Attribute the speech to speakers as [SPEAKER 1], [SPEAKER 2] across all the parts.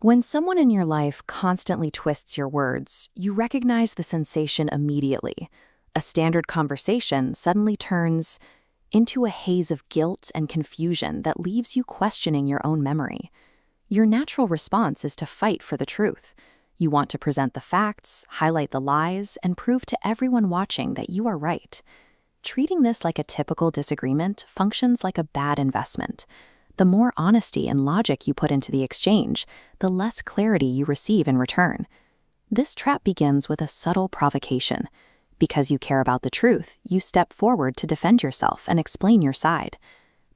[SPEAKER 1] When someone in your life constantly twists your words, you recognize the sensation immediately. A standard conversation suddenly turns into a haze of guilt and confusion that leaves you questioning your own memory. Your natural response is to fight for the truth. You want to present the facts, highlight the lies, and prove to everyone watching that you are right. Treating this like a typical disagreement functions like a bad investment. The more honesty and logic you put into the exchange, the less clarity you receive in return. This trap begins with a subtle provocation. Because you care about the truth, you step forward to defend yourself and explain your side.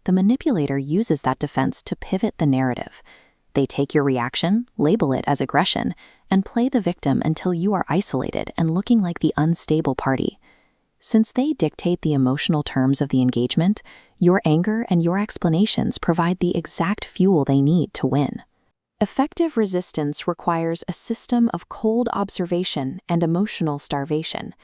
[SPEAKER 1] The manipulator uses that defense to pivot the narrative. They take your reaction, label it as aggression, and play the victim until you are isolated and looking like the unstable party. Since they dictate the emotional terms of the engagement, your anger and your explanations provide the exact fuel they need to win. Effective resistance requires a system of cold observation and emotional starvation.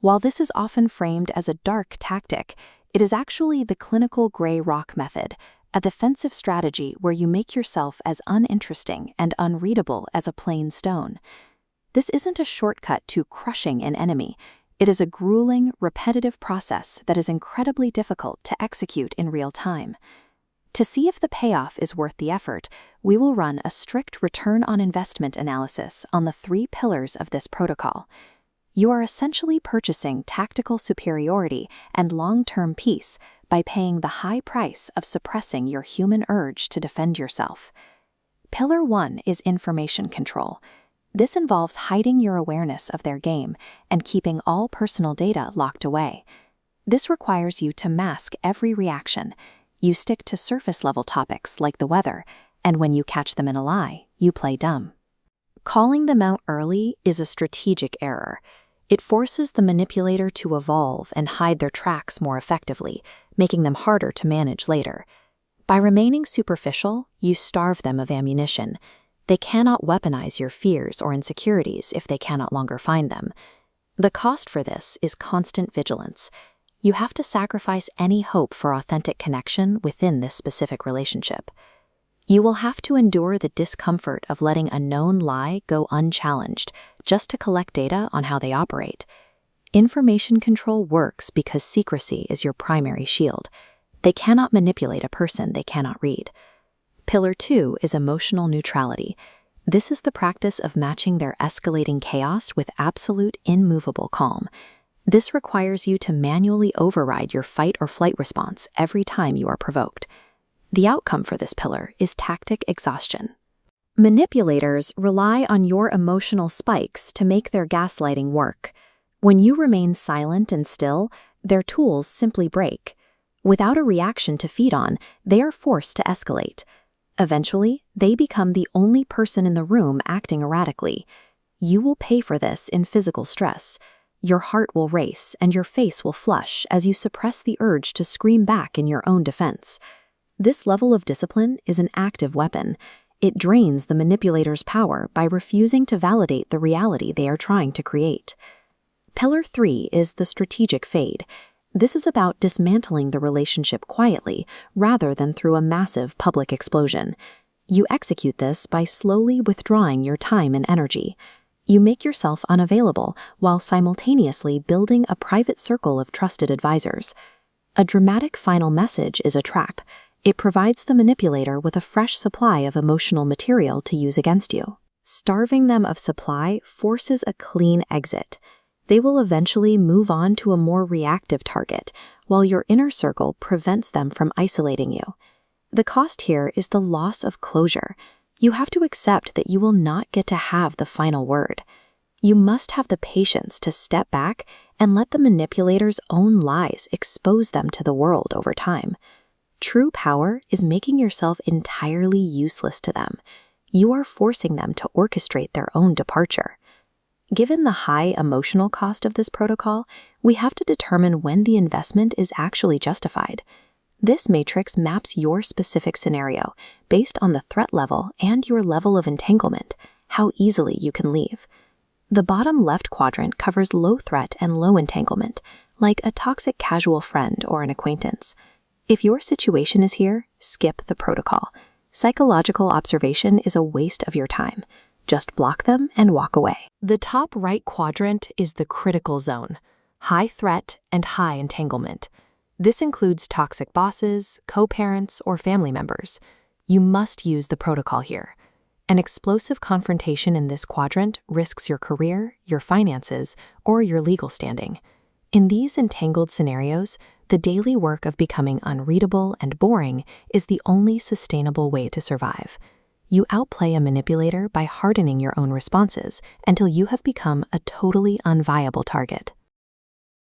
[SPEAKER 1] While this is often framed as a dark tactic, it is actually the clinical gray rock method, a defensive strategy where you make yourself as uninteresting and unreadable as a plain stone. This isn't a shortcut to crushing an enemy. It is a grueling, repetitive process that is incredibly difficult to execute in real time. To see if the payoff is worth the effort, we will run a strict return on investment analysis on the 3 pillars of this protocol. You are essentially purchasing tactical superiority and long-term peace by paying the high price of suppressing your human urge to defend yourself. Pillar 1 is information control. This involves hiding your awareness of their game and keeping all personal data locked away. This requires you to mask every reaction. You stick to surface-level topics like the weather, and when you catch them in a lie, you play dumb. Calling them out early is a strategic error. It forces the manipulator to evolve and hide their tracks more effectively, making them harder to manage later. By remaining superficial, you starve them of ammunition. They cannot weaponize your fears or insecurities if they cannot longer find them. The cost for this is constant vigilance. You have to sacrifice any hope for authentic connection within this specific relationship. You will have to endure the discomfort of letting a known lie go unchallenged just to collect data on how they operate. Information control works because secrecy is your primary shield. They cannot manipulate a person they cannot read. Pillar 2 is emotional neutrality. This is the practice of matching their escalating chaos with absolute, immovable calm. This requires you to manually override your fight or flight response every time you are provoked. The outcome for this pillar is tactic exhaustion. Manipulators rely on your emotional spikes to make their gaslighting work. When you remain silent and still, their tools simply break. Without a reaction to feed on, they are forced to escalate. Eventually, they become the only person in the room acting erratically. You will pay for this in physical stress. Your heart will race and your face will flush as you suppress the urge to scream back in your own defense. This level of discipline is an active weapon. It drains the manipulator's power by refusing to validate the reality they are trying to create. Pillar 3 is the strategic fade. This is about dismantling the relationship quietly rather than through a massive public explosion. You execute this by slowly withdrawing your time and energy. You make yourself unavailable while simultaneously building a private circle of trusted advisors. A dramatic final message is a trap. It provides the manipulator with a fresh supply of emotional material to use against you. Starving them of supply forces a clean exit. They will eventually move on to a more reactive target, while your inner circle prevents them from isolating you. The cost here is the loss of closure. You have to accept that you will not get to have the final word. You must have the patience to step back and let the manipulator's own lies expose them to the world over time. True power is making yourself entirely useless to them. You are forcing them to orchestrate their own departure. Given the high emotional cost of this protocol, we have to determine when the investment is actually justified. This matrix maps your specific scenario based on the threat level and your level of entanglement, how easily you can leave. The bottom left quadrant covers low threat and low entanglement, like a toxic casual friend or an acquaintance. If your situation is here, skip the protocol. Psychological observation is a waste of your time. Just block them and walk away. The top right quadrant is the critical zone, high threat and high entanglement. This includes toxic bosses, co-parents, or family members. You must use the protocol here. An explosive confrontation in this quadrant risks your career, your finances, or your legal standing. In these entangled scenarios, the daily work of becoming unreadable and boring is the only sustainable way to survive. You outplay a manipulator by hardening your own responses until you have become a totally unviable target.